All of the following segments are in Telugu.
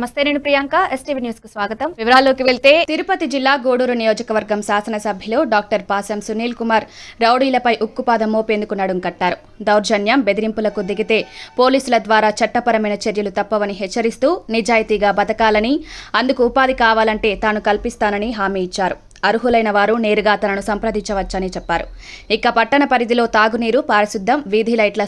నమస్తే, నేను ప్రియాంక. ఎస్టీవీ న్యూస్ కు స్వాగతం. వివరాల్లోకి వెళ్తే, తిరుపతి జిల్లా గూడూరు నియోజకవర్గం శాసనసభ్యులు డాక్టర్ పాసం సునీల్ కుమార్ రౌడీలపై ఉక్కుపాదం మోపేందుకు నడుం కట్టారు. దౌర్జన్యం, బెదిరింపులకు దిగితే పోలీసుల ద్వారా చట్టపరమైన చర్యలు తప్పవని హెచ్చరిస్తూ నిజాయితీగా బతకాలని, అందుకు ఉపాధి కావాలంటే తాను కల్పిస్తానని హామీ ఇచ్చారు. అర్హులైన వారు నేరుగా తనను సంప్రదించవచ్చని చెప్పారు. ఇక పట్టణ పరిధిలో తాగునీరు, పారిశుద్ధ్యం, వీధి లైట్ల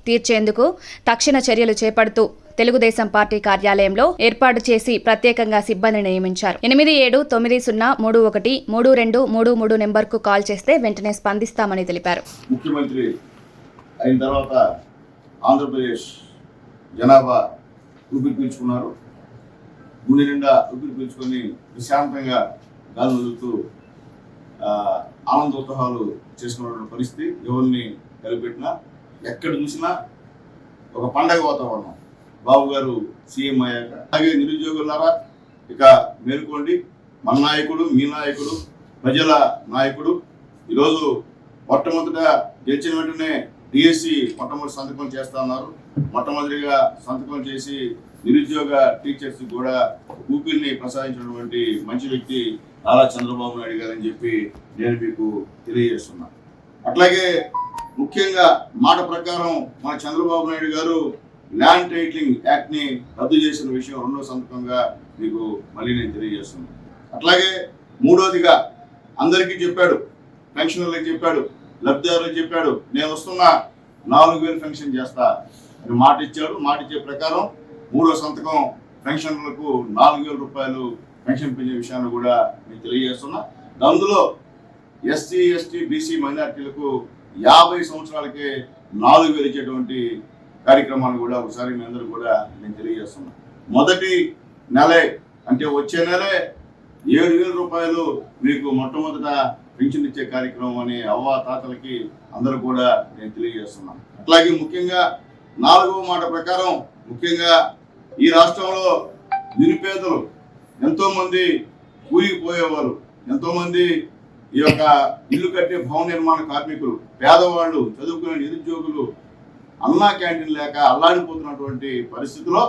తీర్చేందుకు తక్షణ చర్యలు చేపడుతూ తెలుగుదేశం పార్టీ కార్యాలయంలో ఏర్పాటు చేసి ప్రత్యేకంగా సిబ్బందిని నియమించారు. 8790313233 నెంబర్కు కాల్ చేస్తే వెంటనే స్పందిస్తామని తెలిపారు. ముఖ్యమంత్రి అయిన తర్వాత ఆంధ్రప్రదేశ్ జనాభా ఊపిరి పీల్చుకున్నారు. గుండె నిండా ఊపిరి పీల్చుకొని ప్రశాంతంగా గాలి వదులుతూ ఆనందోత్సవాలు చేసుకున్న పరిస్థితి. ఎవరిని కలిపెట్టినా ఎక్కడ చూసినా ఒక పండగ వాతావరణం. బాబు గారు సీఎం అయ్యాక అలాగే నిరుద్యోగులారా ఇక మేల్కోండి. మన నాయకుడు, మీ నాయకుడు, ప్రజల నాయకుడు. ఈరోజు మొట్టమొదట గెలిచిన వెంటనే డిఎస్సి మొట్టమొదటి సంతకం చేస్తా ఉన్నారు. మొట్టమొదటిగా సంతకం చేసి నిరుద్యోగ టీచర్స్ కూడా ఊపిరిని ప్రసాదించినటువంటి మంచి వ్యక్తి నారా చంద్రబాబు నాయుడు గారు అని చెప్పి నేను మీకు తెలియజేస్తున్నా. అట్లాగే ముఖ్యంగా మాట ప్రకారం మన చంద్రబాబు నాయుడు గారు ల్యాండ్ టైటిలింగ్ యాక్ట్ ని రద్దు చేసిన విషయం రెండో సంతకంగా మీకు మళ్ళీ నేను తెలియజేస్తున్నాను. అట్లాగే మూడోదిగా అందరికీ చెప్పాడు, పెన్షనర్లకు చెప్పాడు, లబ్ధిదారులకు చెప్పాడు, నేను వస్తున్న 4000 పెన్షన్ చేస్తా అని మాట ఇచ్చాడు. మాట ఇచ్చే ప్రకారం మూడో సంతకం పెన్షనర్లకు 4000 రూపాయలు పెన్షన్ పెంచే విషయాన్ని కూడా నేను తెలియజేస్తున్నా. అందులో ఎస్సీ, ఎస్టీ, బీసీ మైనారిటీలకు 50 సంవత్సరాలకే 4000 ఇచ్చేటువంటి కార్యక్రమాన్ని కూడా ఒకసారి మీ అందరూ కూడా నేను తెలియజేస్తున్నా. మొదటి నెలే అంటే వచ్చే నెలే 7000 రూపాయలు మీకు మొట్టమొదట పెన్షన్ ఇచ్చే కార్యక్రమం అని అవ్వ తాతలకి అందరూ కూడా నేను తెలియజేస్తున్నా. అట్లాగే ముఖ్యంగా 4వ మాట ప్రకారం ముఖ్యంగా ఈ రాష్ట్రంలో నిరుపేదలు ఎంతో మంది కూలిపోయేవారు, ఎంతో మంది ఈ యొక్క ఇల్లు కట్టే భవన నిర్మాణ కార్మికులు, పేదవాళ్ళు, చదువుకునే నిరుద్యోగులు అన్నా క్యాంటీన్ లేక అల్లాడిపోతున్నటువంటి పరిస్థితిలో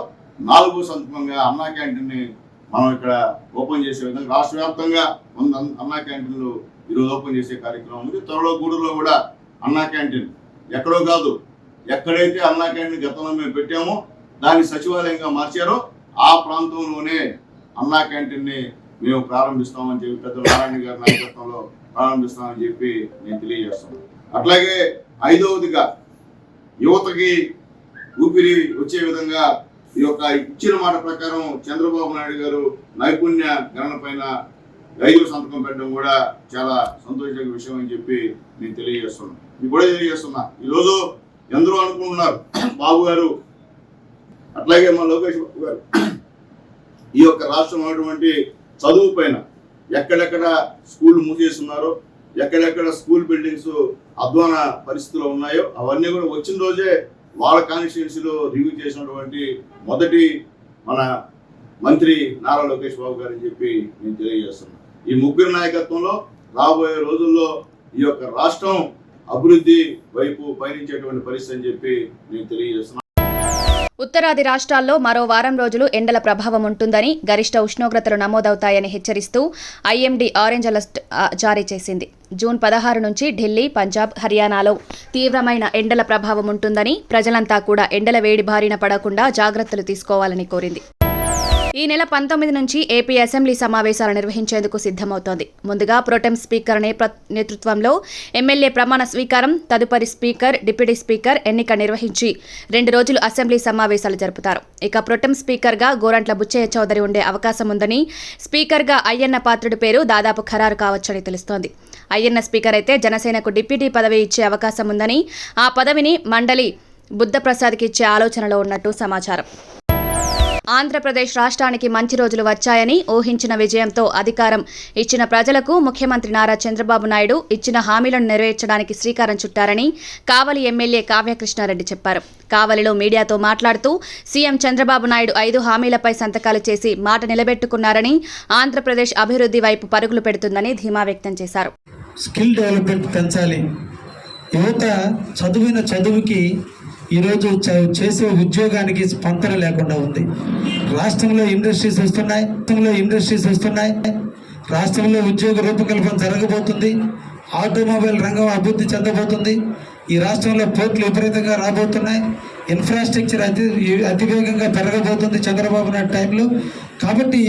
4వ సంతకంగా అన్నా క్యాంటీన్ని మనం ఇక్కడ ఓపెన్ చేసే విధంగా రాష్ట్ర వ్యాప్తంగా 100 అన్నా క్యాంటీన్లు ఈరోజు ఓపెన్ చేసే కార్యక్రమం ఉంది. త్వరలో గూడూరులో కూడా అన్నా క్యాంటీన్ ఎక్కడో కాదు, ఎక్కడైతే అన్నా క్యాంటీన్ గతంలో మేము పెట్టామో దాన్ని సచివాలయంగా మార్చారో ఆ ప్రాంతంలోనే అన్నా క్యాంటీన్ని మేము ప్రారంభిస్తామని చెప్పి పెద్ద నారాయణ గారి నాయకత్వంలో ప్రారంభిస్తామని చెప్పి నేను తెలియజేస్తున్నాను. అట్లాగే 5వదిగా యువతకి ఊపిరి వచ్చే విధంగా ఈ యొక్క ఇచ్చిన మాట ప్రకారం చంద్రబాబు నాయుడు గారు నైపుణ్య గణన పైన 5వ సంతకం పెట్టడం కూడా చాలా సంతోషకర విషయం అని చెప్పి నేను తెలియజేస్తున్నాను. మీకు కూడా తెలియజేస్తున్నా. ఈరోజు ఎందరో అనుకుంటున్నారు బాబు గారు, అట్లాగే మా లోకేష్ బాబు గారు ఈ యొక్క రాష్ట్రం ఉన్నటువంటి చదువు పైన ఎక్కడెక్కడ స్కూల్ మూసేస్తున్నారో, ఎక్కడెక్కడ స్కూల్ బిల్డింగ్స్ అధ్వాన పరిస్థితిలో ఉన్నాయో అవన్నీ కూడా వచ్చిన రోజే వాళ్ళ కాన్స్టిట్యున్సీలో రివ్యూ చేసినటువంటి మొదటి మన మంత్రి నారా లోకేష్ బాబు గారు అని చెప్పి నేను తెలియజేస్తున్నాను. ఈ ముగ్గురు నాయకత్వంలో రాబోయే రోజుల్లో ఈ యొక్క రాష్ట్రం అభివృద్ధి వైపు పయనించేటువంటి పరిస్థితి అని చెప్పి నేను తెలియజేస్తున్నాను. ఉత్తరాది రాష్ట్రాల్లో మరో వారం రోజులు ఎండల ప్రభావం ఉంటుందని, గరిష్ట ఉష్ణోగ్రతలు నమోదవుతాయని హెచ్చరిస్తూ ఐఎండీ ఆరెంజ్ అలర్ట్ జారీ చేసింది. జూన్ 16 నుంచి ఢిల్లీ, పంజాబ్, హర్యానాలో తీవ్రమైన ఎండల ప్రభావం ఉంటుందని, ప్రజలంతా కూడా ఎండల వేడి బారిన పడకుండా జాగ్రత్తలు తీసుకోవాలని కోరింది. ఈ నెల 19 నుంచి ఏపీ అసెంబ్లీ సమావేశాలు నిర్వహించేందుకు సిద్ధమవుతోంది. ముందుగా ప్రోటెం స్పీకర్ నేతృత్వంలో ఎమ్మెల్యే ప్రమాణ స్వీకారం, తదుపరి స్పీకర్, డిప్యూటీ స్పీకర్ ఎన్నిక నిర్వహించి 2 రోజులు అసెంబ్లీ సమావేశాలు జరుపుతారు. ఇక ప్రోటెం స్పీకర్గా గోరంట్ల బుచ్చయ్య చౌదరి ఉండే అవకాశం ఉందని, స్పీకర్గా అయ్యన్న పాత్రుడి పేరు దాదాపు ఖరారు కావచ్చని తెలుస్తోంది. అయ్యన్న స్పీకర్ అయితే జనసేనకు డిప్యూటీ పదవి ఇచ్చే అవకాశం ఉందని, ఆ పదవిని మండలి బుద్ధప్రసాద్కి ఇచ్చే ఆలోచనలో ఉన్నట్టు సమాచారం. ఆంధ్రప్రదేశ్ రాష్ట్రానికి మంచి రోజులు వచ్చాయని, ఊహించిన విజయంతో అధికారం ఇచ్చిన ప్రజలకు ముఖ్యమంత్రి నారా చంద్రబాబు నాయుడు ఇచ్చిన హామీలను నెరవేర్చడానికి శ్రీకారం చుట్టారని కావలి ఎమ్మెల్యే కావ్యకృష్ణారెడ్డి చెప్పారు. కావలిలో మీడియాతో మాట్లాడుతూ సీఎం చంద్రబాబు నాయుడు 5 హామీలపై సంతకాలు చేసి మాట నిలబెట్టుకున్నారని, ఆంధ్రప్రదేశ్ అభివృద్ధి వైపు పరుగులు పెడుతుందని ధీమా వ్యక్తం చేశారు. స్కిల్ డెవలప్మెంట్ పెంచాలి. యువత చదువుకి ఈరోజు చేసే ఉద్యోగానికి స్పందన లేకుండా ఉంది. రాష్ట్రంలో ఇండస్ట్రీస్ వస్తున్నాయి. రాష్ట్రంలో ఉద్యోగ రూపకల్పన జరగబోతుంది. ఆటోమొబైల్ రంగం అభివృద్ధి చెందబోతుంది. ఈ రాష్ట్రంలో పోర్టులు విపరీతంగా రాబోతున్నాయి. ఇన్ఫ్రాస్ట్రక్చర్ అతివేగంగా పెరగబోతుంది చంద్రబాబు నాయుడు టైంలో. కాబట్టి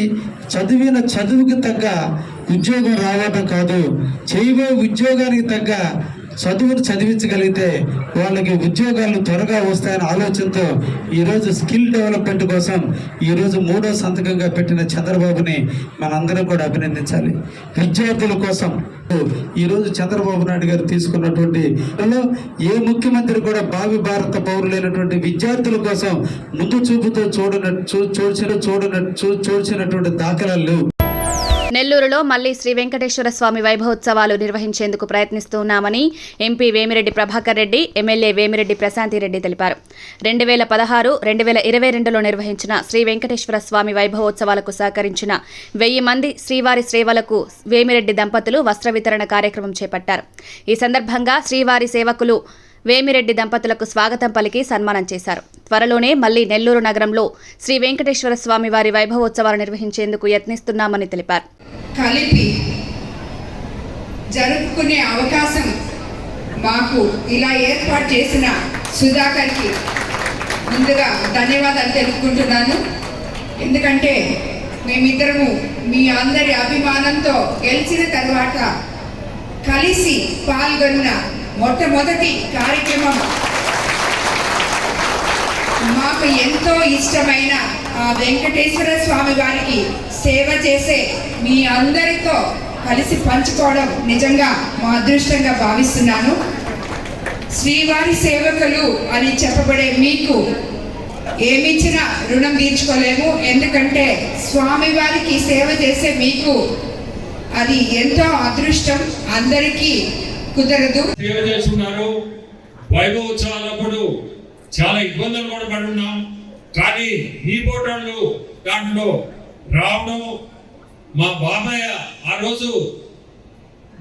చదువుకి తగ్గ ఉద్యోగం రావడం కాదు, చేయబోయే ఉద్యోగానికి తగ్గ చదువును చదివించగలిగితే వాళ్ళకి ఉద్యోగాలు త్వరగా వస్తాయనే ఆలోచనతో ఈరోజు స్కిల్ డెవలప్మెంట్ కోసం ఈరోజు 3వ సంతకంగా పెట్టిన చంద్రబాబుని మనందరం కూడా అభినందించాలి. విద్యార్థుల కోసం ఈరోజు చంద్రబాబు నాయుడు గారు తీసుకున్నటువంటి ఏ ముఖ్యమంత్రి కూడా భావి భారత పౌరులైనటువంటి విద్యార్థుల కోసం ముందు చూపుతో చూడనటువంటి దాఖలాలు లేవు. నెల్లూరులో మళ్లీ శ్రీ వెంకటేశ్వర స్వామి వైభవోత్సవాలు నిర్వహించేందుకు ప్రయత్నిస్తున్నామని ఎంపీ వేమిరెడ్డి ప్రభాకర్ రెడ్డి, ఎమ్మెల్యే వేమిరెడ్డి ప్రశాంతిరెడ్డి తెలిపారు. 2016, 2022లో నిర్వహించిన శ్రీ వెంకటేశ్వర స్వామి వైభవోత్సవాలకు సహకరించిన 1000 మంది శ్రీవారి సేవలకు వేమిరెడ్డి దంపతులు వస్త్ర వితరణ కార్యక్రమం చేపట్టారు. ఈ సందర్భంగా శ్రీవారి సేవకులు వేమిరెడ్డి దంపతులకు స్వాగతం పలికి సన్మానం చేశారు. త్వరలోనే మళ్లీ నెల్లూరు నగరంలో శ్రీ వెంకటేశ్వర స్వామి వారి వైభవోత్సవాలు నిర్వహించేందుకు యత్నిస్తున్నామని తెలిపారు. కలిపి జరుపుకునే అవకాశం మాకు ఇలా ఏర్పాటు చేసిన సుధాకర్కి ముందుగా ధన్యవాదాలు తెలుపుకుంటున్నాను. ఎందుకంటే మేమిద్దరము మీ అందరి అభిమానంతో గెలిచిన తర్వాత కలిసి పాల్గొన్న మొట్టమొదటి కార్యక్రమం మాకు ఎంతో ఇష్టమైన ఆ వెంకటేశ్వర స్వామి వారికి సేవ చేసే మీ అందరితో కలిసి పంచుకోవడం నిజంగా మా అదృష్టంగా భావిస్తున్నాను. శ్రీవారి సేవకులు అని చెప్పబడే మీకు ఏమిచ్చినా రుణం తీర్చుకోలేము. ఎందుకంటే స్వామివారికి సేవ చేసే మీకు అది ఎంతో అదృష్టం, అందరికీ కుదరదు. సేవ చేస్తున్నారు. వైభవోత్సవాలప్పుడు చాలా ఇబ్బందులు కూడా పడున్నాం. కానీ ఈ పోటాళ్ళు దాంట్లో రావడం, మా బాబాయ్ ఆ రోజు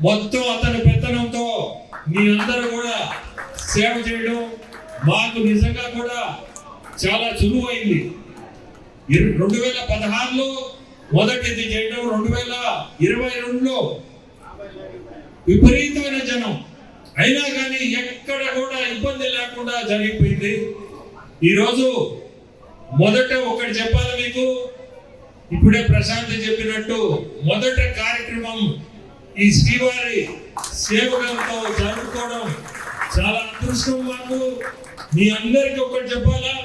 మొత్తం అతని పెత్తనంతో మీ అందరూ కూడా సేవ చేయడం మాకు నిజంగా కూడా చాలా సులువైంది. 2016లో మొదటిది చేయడం, 2022లో విపరీతమైన జనం అయినా కానీ ఎక్కడ కూడా ఇబ్బంది లేకుండా జరిగిపోయింది. ఈరోజు మొదట ఒకటి చెప్పాలి మీకు, ఇప్పుడే ప్రశాంత్ చెప్పినట్టు మొదట కార్యక్రమం ఈ శ్రీవారి సేవకులతో జరుపుకోవడం చాలా అదృష్టం. మాకు మీ అందరికీ ఒకటి చెప్పాలా,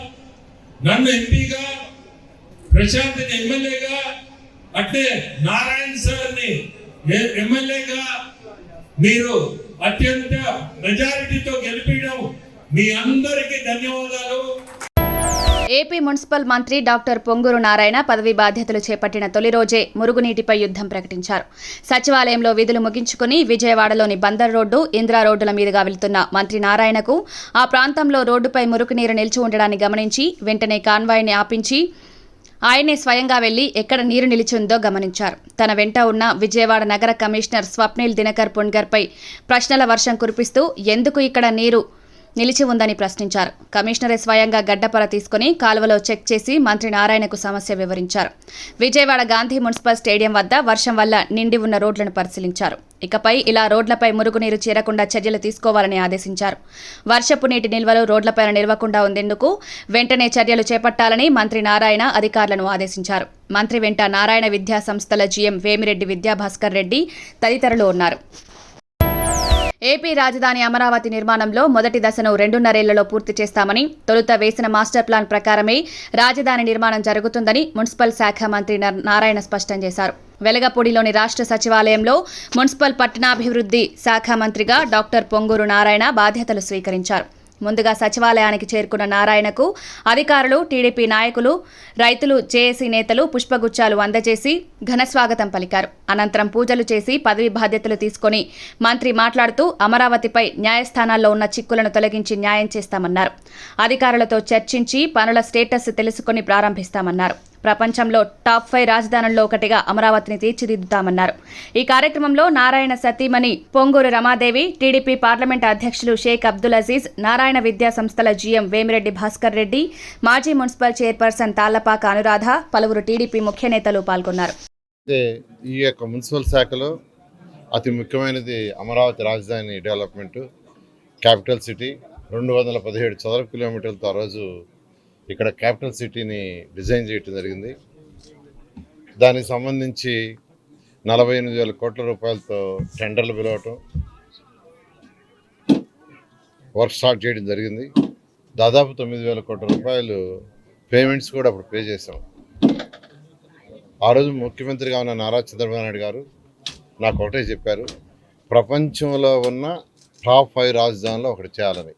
నన్ను ఎంపీగా, ప్రశాంత్ని ఎమ్మెల్యేగా, అంటే నారాయణ సార్ని ఎమ్మెల్యేగా మీరు అత్యంత మెజారిటీతో గెలిపించడం మీ అందరికీ ధన్యవాదాలు. ఏపీ మున్సిపల్ మంత్రి డాక్టర్ పొంగూరు నారాయణ పదవీ బాధ్యతలు చేపట్టిన తొలి రోజే మురుగునీటిపై యుద్ధం ప్రకటించారు. సచివాలయంలో విధులు ముగించుకుని విజయవాడలోని బందర్ రోడ్డు, ఇందిరా రోడ్డుల మీదుగా వెళ్తున్న మంత్రి నారాయణకు ఆ ప్రాంతంలో రోడ్డుపై మురుగునీరు నిలిచి ఉండడాన్ని గమనించి వెంటనే కాన్వాయ్ని ఆపించి ఆయనే స్వయంగా వెళ్లి ఎక్కడ నీరు నిలిచిందో గమనించారు. తన వెంట ఉన్న విజయవాడ నగర కమిషనర్ స్వప్నిల్ దినకర్ పుణ్గర్పై ప్రశ్నల వర్షం కురిపిస్తూ ఎందుకు ఇక్కడ నీరు నిలిచి ఉందని ప్రశ్నించారు. కమిషనరే స్వయంగా గడ్డపర తీసుకుని కాలువలో చెక్ చేసి మంత్రి నారాయణకు సమస్య వివరించారు. విజయవాడ గాంధీ మున్సిపల్ స్టేడియం వద్ద వర్షం వల్ల నిండి ఉన్న రోడ్లను పరిశీలించారు. ఇకపై ఇలా రోడ్లపై మురుగునీరు చేరకుండా చర్యలు తీసుకోవాలని ఆదేశించారు. వర్షపు నీటి నిల్వలు రోడ్లపైన నిలవకుండా ఉండేందుకు వెంటనే చర్యలు చేపట్టాలని మంత్రి నారాయణ అధికారులను ఆదేశించారు. మంత్రి వెంట నారాయణ విద్యా సంస్థల జీఎం వేమిరెడ్డి విద్యాభాస్కర్ రెడ్డి తదితరులు ఉన్నారు. ఏపీ రాజధాని అమరావతి నిర్మాణంలో మొదటి దశను 2.5 ఏళ్లలో పూర్తి చేస్తామని, తొలుత వేసిన మాస్టర్ ప్లాన్ ప్రకారమే రాజధాని నిర్మాణం జరుగుతుందని మున్సిపల్ శాఖ మంత్రి నారాయణ స్పష్టం చేశారు. వెలగపూడిలోని రాష్ట్ర సచివాలయంలో మున్సిపల్ పట్టణాభివృద్ధి శాఖ మంత్రిగా డాక్టర్ పొంగూరు నారాయణ బాధ్యతలు స్వీకరించారు. ముందుగా సచివాలయానికి చేరుకున్న నారాయణకు అధికారులు, టీడీపీ నాయకులు, రైతులు, జేఏసీ నేతలు పుష్పగుచ్చాలు అందజేసి ఘనస్వాగతం పలికారు. అనంతరం పూజలు చేసి పదవి బాధ్యతలు తీసుకుని మంత్రి మాట్లాడుతూ అమరావతిపై న్యాయస్థానాల్లో ఉన్న చిక్కులను తొలగించి న్యాయం చేస్తామన్నారు. అధికారులతో చర్చించి పనుల స్టేటస్ తెలుసుకుని ప్రారంభిస్తామన్నారు. ప్రపంచంలో టాప్ 5 రాజధానుల్లో ఒకటిగా అమరావతిని తీర్చిదిద్దుతామన్నారు. ఈ కార్యక్రమంలో నారాయణ సతీమణి పొంగూరు రమాదేవి, టీడీపీ పార్లమెంట్ అధ్యక్షులు షేక్ అబ్దుల్ అజీజ్, నారాయణ విద్యా సంస్థల జీఎం వేమిరెడ్డి భాస్కర్ రెడ్డి, మాజీ మున్సిపల్ చైర్పర్సన్ తాళ్లపాక అనురాధ, పలువురు టీడీపీ ముఖ్య నేతలు పాల్గొన్నారు. ఈ యొక్క మున్సిపల్ శాఖలో అతి ముఖ్యమైనది అమరావతి రాజధాని డెవలప్మెంట్, క్యాపిటల్ సిటీ. 217 చదరపు కిలోమీటర్లతో ఆ రోజు ఇక్కడ క్యాపిటల్ సిటీని డిజైన్ చేయడం జరిగింది. దానికి సంబంధించి 48,000 కోట్ల రూపాయలతో టెండర్లు పిలవటం, వర్క్ స్టార్ట్ చేయడం జరిగింది. దాదాపు 9,000 కోట్ల రూపాయలు పేమెంట్స్ కూడా అప్పుడు పే చేశాం. ఆ రోజు ముఖ్యమంత్రిగా ఉన్న నారా చంద్రబాబు నాయుడు గారు నాకు ఒకటే చెప్పారు, ప్రపంచంలో ఉన్న టాప్ 5 రాజధానిలో ఒకటి చేయాలని.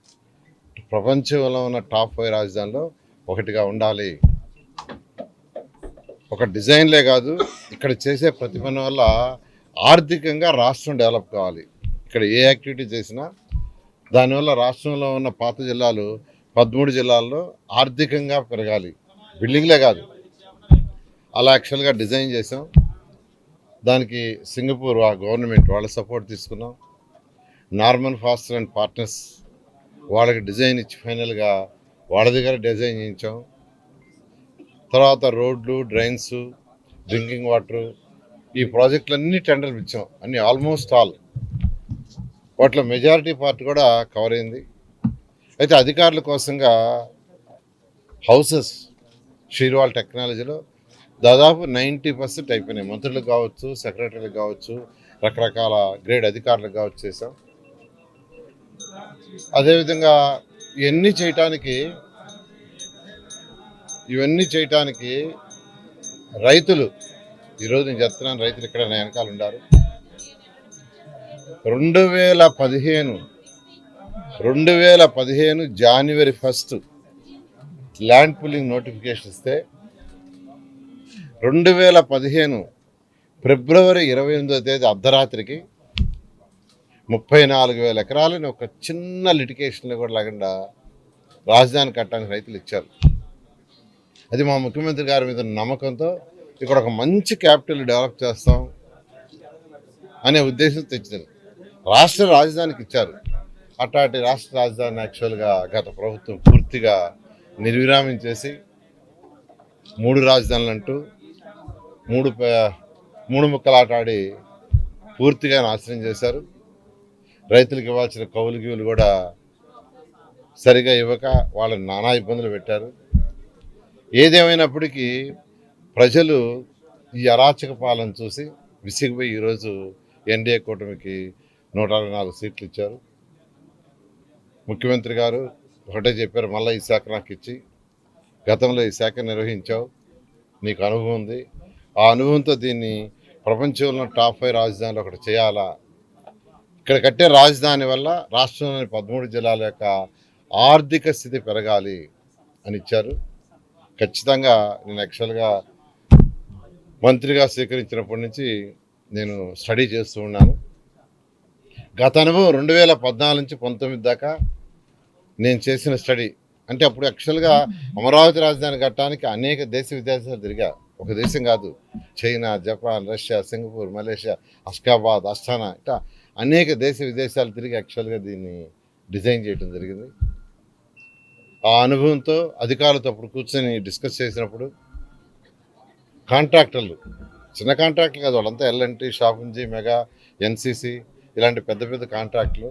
ప్రపంచంలో ఉన్న టాప్ 5 రాజధానిలో ఒకటిగా ఉండాలి. ఒక డిజైన్లే కాదు, ఇక్కడ చేసే ప్రతి పని వల్ల ఆర్థికంగా రాష్ట్రం డెవలప్ కావాలి. ఇక్కడ ఏ యాక్టివిటీ చేసినా దానివల్ల రాష్ట్రంలో ఉన్న పాత జిల్లాలు 13 జిల్లాల్లో ఆర్థికంగా పెరగాలి. బిల్డింగ్లే కాదు, అలా యాక్చువల్గా డిజైన్ చేసాం. దానికి సింగపూర్ గవర్నమెంట్ వాళ్ళ సపోర్ట్ తీసుకున్నాం. నార్మన్ ఫాస్టర్ అండ్ పార్ట్నర్స్ వాళ్ళకి డిజైన్ ఇచ్చి ఫైనల్గా వాళ్ళ దగ్గర డిజైన్ చేయించాం. తర్వాత రోడ్లు, డ్రైన్స్, డ్రింకింగ్ వాటర్, ఈ ప్రాజెక్టులన్నీ టెండర్లు ఇచ్చాం. అన్నీ ఆల్మోస్ట్ ఆల్. వాటిలో మెజారిటీ పార్ట్ కూడా కవర్ అయింది. అయితే అధికారుల కోసంగా హౌసెస్ షీర్వాల్ టెక్నాలజీలో దాదాపు 90% అయిపోయినాయి. మంత్రులకు కావచ్చు, సెక్రటరీలకు కావచ్చు, రకరకాల గ్రేడ్ అధికారులకు కావచ్చు చేసాం. అదేవిధంగా ఇవన్నీ చేయటానికి రైతులు, ఈరోజు నేను చెప్తున్నాను, రైతులు ఇక్కడ నా వెనకాల ఉన్నారు. 2015 జనవరి 1 ల్యాండ్ పూలింగ్ నోటిఫికేషన్ ఇస్తే 2015 ఫిబ్రవరి 28వ తేదీ అర్ధరాత్రికి 34,000 ఎకరాలని ఒక చిన్న లిటికేషన్లో కూడా లేకుండా రాజధాని కట్టడానికి రైతులు ఇచ్చారు. అది మా ముఖ్యమంత్రి గారి మీద నమ్మకంతో ఇక్కడ ఒక మంచి క్యాపిటల్ డెవలప్ చేస్తాం అనే ఉద్దేశం తెచ్చారు. రాష్ట్ర రాజధానికి ఇచ్చారు. అట్లాంటి రాష్ట్ర రాజధాని యాక్చువల్గా గత ప్రభుత్వం పూర్తిగా నిర్విరామం చేసి 3 రాజధానులు అంటూ మూడు ముక్కలాట ఆడి పూర్తిగా నాశనం చేశారు. రైతులకు ఇవ్వాల్సిన కౌలు గివులు కూడా సరిగా ఇవ్వక వాళ్ళని నానా ఇబ్బందులు పెట్టారు. ఏదేమైనప్పటికీ ప్రజలు ఈ అరాచక పాలన చూసి విసిగిపోయి ఈరోజు ఎన్డీఏ కూటమికి 124 సీట్లు ఇచ్చారు. ముఖ్యమంత్రి గారు ఒకటే చెప్పారు, మళ్ళీ ఈ శాఖ నాకు ఇచ్చి, గతంలో ఈ శాఖ నిర్వహించావు, నీకు అనుభవం ఉంది, ఆ అనుభవంతో దీన్ని ప్రపంచంలో టాప్ 5 రాజధానిలో ఒకటి చేయాలా, ఇక్కడ కట్టే రాజధాని వల్ల రాష్ట్రంలోని 13 జిల్లాల యొక్క ఆర్థిక స్థితి పెరగాలి అని ఇచ్చారు. ఖచ్చితంగా నేను యాక్చువల్గా మంత్రిగా స్వీకరించినప్పటి నుంచి నేను స్టడీ చేస్తూ ఉన్నాను. గత అనుభవం 2014 నుంచి 19 దాకా నేను చేసిన స్టడీ అంటే అప్పుడు యాక్చువల్గా అమరావతి రాజధాని కట్టడానికి అనేక దేశ విదేశాలు తిరిగా. ఒక దేశం కాదు, China, Japan, Russia, Singapore, Malaysia, Ashgabat, Asthana, ఇట్లా అనేక దేశ విదేశాలు తిరిగి యాక్చువల్గా దీన్ని డిజైన్ చేయడం జరిగింది. ఆ అనుభవంతో అధికారులతో అప్పుడు కూర్చొని డిస్కస్ చేసినప్పుడు కాంట్రాక్టర్లు, చిన్న కాంట్రాక్టులు కాదు, వాళ్ళంతా ఎల్ఎన్టీ, షాపుంజీ, మెగా, ఎన్సీసీ ఇలాంటి పెద్ద పెద్ద కాంట్రాక్టులు,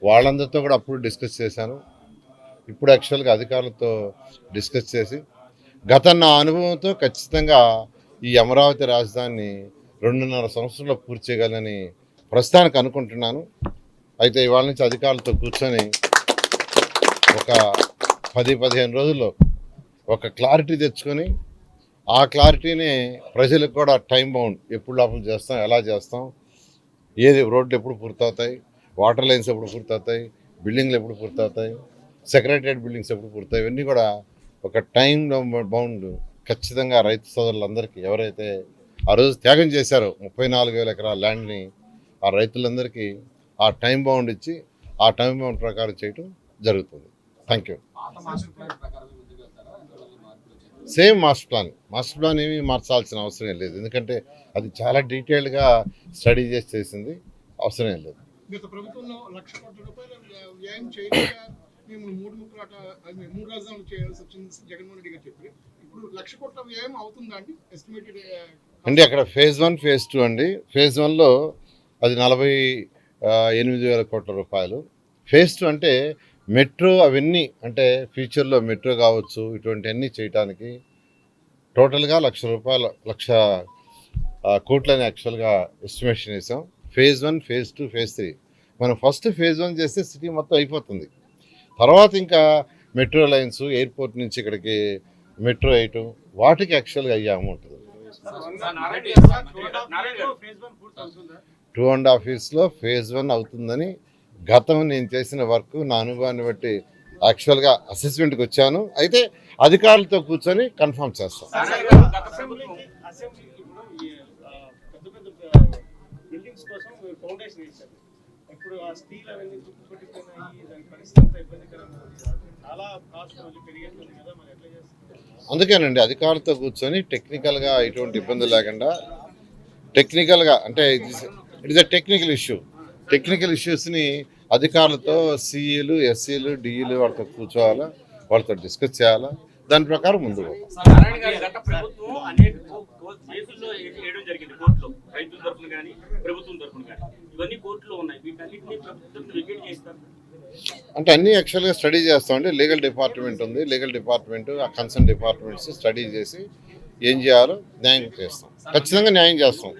వాళ్ళందరితో కూడా అప్పుడు డిస్కస్ చేశాను. ఇప్పుడు యాక్చువల్గా అధికారులతో డిస్కస్ చేసి నా అనుభవంతో ఖచ్చితంగా ఈ అమరావతి రాజధానిని 2.5 సంవత్సరంలో పూర్తి చేయగలని ప్రస్తుతానికి అనుకుంటున్నాను. అయితే ఇవాళ నుంచి అధికారులతో కూర్చొని ఒక 10-15 రోజుల్లో ఒక క్లారిటీ తెచ్చుకొని ఆ క్లారిటీని ప్రజలకు కూడా టైం బౌండ్, ఎప్పుడు లోపల చేస్తాం, ఎలా చేస్తాం, ఏది రోడ్లు ఎప్పుడు పూర్తవుతాయి, వాటర్ లైన్స్ ఎప్పుడు పూర్తవుతాయి, బిల్డింగ్లు ఎప్పుడు పూర్తవుతాయి, సెక్రటరియట్ బిల్డింగ్స్ ఎప్పుడు పూర్తవుతాయి, ఇవన్నీ కూడా ఒక టైం బౌండ్ ఖచ్చితంగా రైతు సోదరులందరికీ ఎవరైతే ఆ రోజు త్యాగం చేశారో 34,000 ఎకరాల ల్యాండ్ని ఆ రైతులందరికీ ఆ టైం బౌండ్ ఇచ్చి ఆ టైం బౌండ్ ప్రకారం చేయటం జరుగుతుంది. Thank you. Same master plan ఏమీ మార్చాల్సిన అవసరం లేదు, ఎందుకంటే అది చాలా డీటెయిల్డ్గా స్టడీ చేసి చేసింది, అవసరం లేదు. గత ప్రభుత్వంలో 1,00,000 కోట్ల రూపాయలు వ్యయం చేయలేక మేము మూడు రాజధానులు చేయాల్సి వచ్చింది జగన్మోహన్ రెడ్డి గారు చెప్పి, ఇప్పుడు 1,00,000 కోట్ల వ్యయం అవుతుందా అండి ఎస్టిమేటెడ్? అంటే అక్కడ ఫేజ్ 1 ఫేజ్ 2 అండి. ఫేజ్ 1లో అది 48,000 కోట్ల రూపాయలు. ఫేజ్ 2 అంటే మెట్రో అవన్నీ, అంటే ఫ్యూచర్లో మెట్రో కావచ్చు ఇటువంటివన్నీ చేయడానికి టోటల్గా 1,00,000 కోట్లని యాక్చువల్గా ఎస్టిమేషన్ వేసాం. Phase 1 phase 2 phase 3. మనం ఫస్ట్ ఫేజ్ 1 చేస్తే సిటీ మొత్తం అయిపోతుంది. తర్వాత ఇంకా మెట్రో లైన్స్, ఎయిర్పోర్ట్ నుంచి ఇక్కడికి మెట్రో వేయటం, వాటికి యాక్చువల్గా అయ్యే అమౌంట్ 2.5 yearsలో ఫేజ్ 1 అవుతుందని గతం నేను చేసిన వర్క్, నా అనుభవాన్ని బట్టి యాక్చువల్గా అసెస్మెంట్కి వచ్చాను. అయితే అధికారులతో కూర్చొని కన్ఫర్మ్ చేస్తాం. ఇప్పుడు ఆ స్టీల్ అవన్నీ చుట్టుపట్టుకున్నాయి, దాని పరిస్థితి అంతా ఇబ్బందికరంగా ఉంది, చాలా కాస్ట్ పెరిగేస్తుంది కదా, మరి ఎట్లా చేస్తారు? అందుకేనండి అధికారులతో కూర్చొని టెక్నికల్గా ఎటువంటి ఇబ్బంది లేకుండా, టెక్నికల్గా అంటే it is a technical issue. Technical ఇష్యూస్ని అధికారులతో సిఈలు, ఎస్సీలు, డిఈలు వాళ్ళతో కూర్చోవాలా, వాళ్ళతో డిస్కస్ చేయాలా, దాని ప్రకారం ముందు అంటే అన్నీ యాక్చువల్గా స్టడీ చేస్తామండి. లీగల్ డిపార్ట్మెంట్ ఉంది, లీగల్ డిపార్ట్మెంట్ ఆ కన్సర్న్ డిపార్ట్మెంట్స్ స్టడీ చేసి ఏం చేయాలో న్యాయం చేస్తాం, ఖచ్చితంగా న్యాయం చేస్తాం.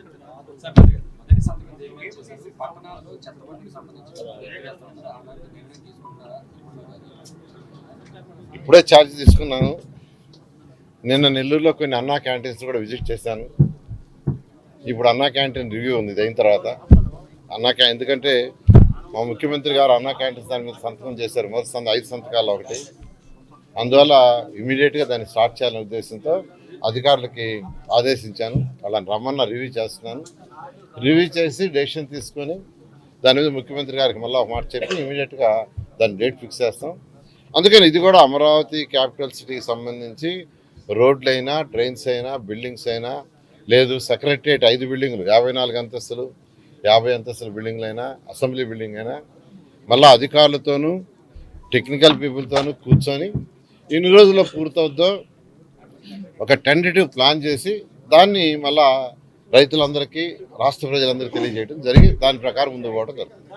ఇప్పుడే ఛార్జ్ తీసుకున్నాను. నిన్న నెల్లూరులో కొన్ని అన్నా క్యాంటీన్స్ కూడా విజిట్ చేశాను. ఇప్పుడు అన్నా క్యాంటీన్ రివ్యూ ఉంది, ఇది అయిన తర్వాత ఎందుకంటే మా ముఖ్యమంత్రి గారు అన్నా క్యాంటీన్స్ దాని మీద సంతకం చేశారు, మొదటి 5 సంతకాలు ఒకటి. అందువల్ల ఇమీడియట్గా దాన్ని స్టార్ట్ చేయాలనే ఉద్దేశంతో అధికారులకి ఆదేశించాను. వాళ్ళని రమ్మన్న రివ్యూ చేస్తున్నాను. రివ్యూ చేసి డెసిషన్ తీసుకొని దాని మీద ముఖ్యమంత్రి గారికి మళ్ళీ ఒక మాట చెప్పి ఇమీడియట్గా దాని డేట్ ఫిక్స్ చేస్తాం. అందుకని ఇది కూడా అమరావతి క్యాపిటల్ సిటీకి సంబంధించి రోడ్లు అయినా, డ్రైన్స్ అయినా, బిల్డింగ్స్ అయినా, లేదు సెక్రటరియట్ 5 బిల్డింగులు 54 అంతస్తులు 50 అంతస్తుల బిల్డింగ్లు అయినా, అసెంబ్లీ బిల్డింగ్ అయినా, మళ్ళీ అధికారులతోనూ టెక్నికల్ పీపుల్తోనూ కూర్చొని ఎన్ని రోజుల్లో పూర్తవుద్దో ఒక టెంటేటివ్ ప్లాన్ చేసి దాన్ని మళ్ళా రైతులందరికీ, రాష్ట్ర ప్రజలందరికీ తెలియజేయడం జరిగి దాని ప్రకారం ముందుకు పోవడం జరుగుతుంది.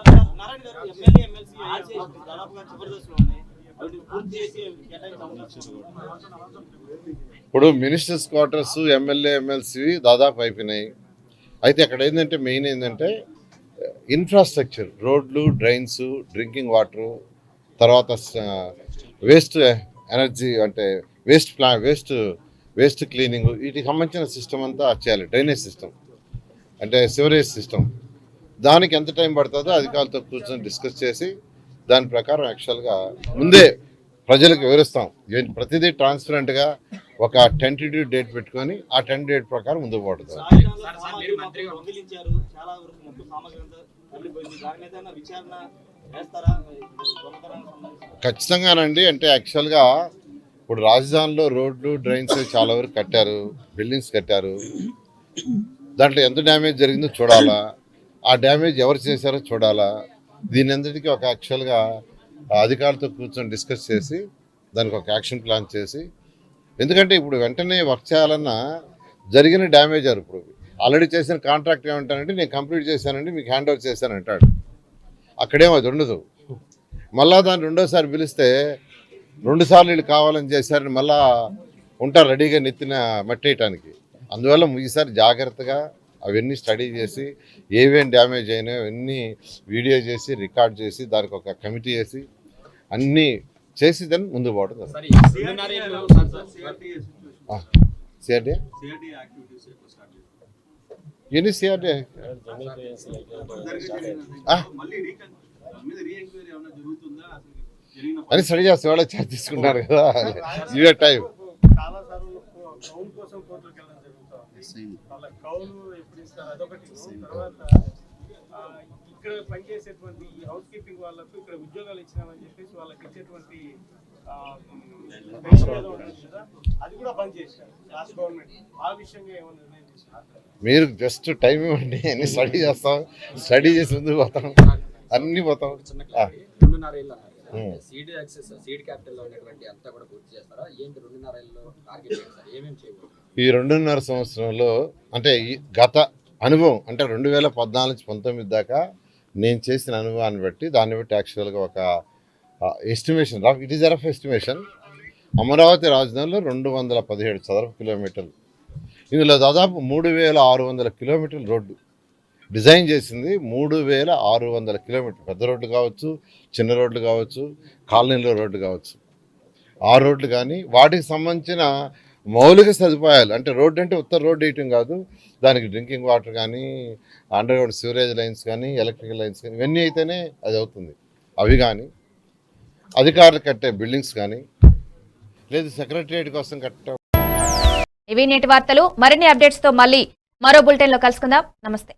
ఇప్పుడు మినిస్టర్స్ క్వార్టర్స్, ఎమ్మెల్యే, ఎమ్మెల్సీ దాదాపు అయిపోయినాయి. అయితే అక్కడ ఏంటంటే మెయిన్ ఏంటంటే ఇన్ఫ్రాస్ట్రక్చర్, రోడ్లు, డ్రైన్స్, డ్రింకింగ్ వాటరు, తర్వాత వేస్ట్ ఎనర్జీ అంటే వేస్ట్ క్లీనింగ్, వీటికి సంబంధించిన సిస్టమ్ అంతా చేయాలి. డ్రైనేజ్ సిస్టమ్ అంటే సివరేజ్ సిస్టమ్, దానికి ఎంత టైం పడుతుందో అధికారులతో కూర్చొని డిస్కస్ చేసి దాని ప్రకారం యాక్చువల్గా ముందే ప్రజలకు వివరిస్తాం. ప్రతిదీ ట్రాన్స్పరెంట్గా ఒక టెంటేటివ్ డేట్ పెట్టుకొని ఆ టెంట్ డేట్ ప్రకారం ముందుకు పోతుంది. ఖచ్చితంగానండి. అంటే యాక్చువల్గా ఇప్పుడు రాజధానిలో రోడ్లు, డ్రైన్స్ చాలా వరకు కట్టారు, బిల్డింగ్స్ కట్టారు. దాంట్లో ఎంత డ్యామేజ్ జరిగిందో చూడాలా, ఆ డ్యామేజ్ ఎవరు చేశారో చూడాలా. దీని అందరికీ ఒక యాక్చువల్గా అధికారులతో కూర్చొని డిస్కస్ చేసి దానికి ఒక యాక్షన్ ప్లాన్ చేసి, ఎందుకంటే ఇప్పుడు వెంటనే వర్క్ చేయాలన్నా జరిగిన డ్యామేజ్ ఇప్పుడు ఆల్రెడీ చేసిన కాంట్రాక్ట్ ఏమంటానంటే నేను కంప్లీట్ చేశానండి, మీకు హ్యాండ్ ఓవర్ చేశాను అంటాడు. అక్కడేమో అది ఉండదు. మళ్ళా దాన్ని రెండోసారి పిలిస్తే 2 సార్లు వీళ్ళు కావాలని చేశారని మళ్ళా ఉంటారు రెడీగా నెత్తిన మట్టేయటానికి. అందువల్ల ఈసారి జాగ్రత్తగా అవన్నీ స్టడీ చేసి ఏమేమి డ్యామేజ్ అయినాయో అవన్నీ వీడియో చేసి రికార్డ్ చేసి దానికి ఒక కమిటీ వేసి అన్నీ చేసి దాన్ని ముందు పోవడం. సిఆర్డీ ఎన్ని సిఆర్డీ అని స్టడీ చేస్తే వాళ్ళే ఛార్జ్ తీసుకుంటారు కదా, ఇవే టైం. ఇక్కడ పనిచేసేటువంటి హౌస్ కీపింగ్ వాళ్ళకు ఇక్కడ ఉద్యోగాలు ఇచ్చినామని చెప్పేసి వాళ్ళకి ఇచ్చేటువంటి పెన్షన్ ఏదో ఉంటుంది కదా, అది కూడా బంద్ చేశారు లాస్ట్ గవర్నమెంట్. ఆ విషయంగా ఏమైనా నిర్ణయం తీసుకున్నారు? మీరు జస్ట్ టైం ఇవ్వండి, అన్ని స్టడీ చేస్తాం, స్టడీ చేసి ముందుకు పోతాం, అన్ని పోతాం. చిన్న క్లారిటీ, 2.5 ఏళ్ళు అన్నారు కదా, సీడ్ యాక్సెస్ సీడ్ క్యాపిటల్ లో ఉన్నటువంటి అంతా కూడా పూర్తి చేస్తారా? ఏంటి 2.5 ఏళ్ళలో టార్గెట్ చేస్తారు? ఏమేమి చేయబోతున్నారు ఈ 2.5 సంవత్సరంలో? అంటే ఈ గత అనుభవం అంటే 2014-19 దాకా నేను చేసిన అనుభవాన్ని బట్టి దాన్ని బట్టి యాక్చువల్గా ఒక estimation, it is rough estimation. Amaravati రాజధానిలో 217 చదరపు కిలోమీటర్లు, ఇందులో దాదాపు 3600 కిలోమీటర్ల రోడ్డు డిజైన్ చేసింది. 3600 కిలోమీటర్లు, పెద్ద రోడ్లు కావచ్చు, చిన్న రోడ్లు కావచ్చు, కాలనీలో రోడ్డు కావచ్చు, ఆ రోడ్లు కానీ వాటికి సంబంధించిన మౌలిక సదుపాయాలు, అంటే రోడ్డు అంటే ఉత్తర రోడ్డు వేయటం కాదు, దానికి డ్రింకింగ్ వాటర్ కానీ, అండర్ గ్రౌండ్ సివరేజ్ లైన్స్ కానీ, ఎలక్ట్రికల్ లైన్స్ కానీ, ఇవన్నీ అయితేనే అది అవుతుంది. అవి కానీ అధికారులు కట్టే బిల్డింగ్స్ కానీ, లేదు సెక్రటరియట్ కోసం కట్ట. ఇవి నేటి వార్తలు. మరిన్ని అప్డేట్స్ తో మళ్ళీ మరో బులెటిన్ లో కలుసుకుందాం. నమస్తే.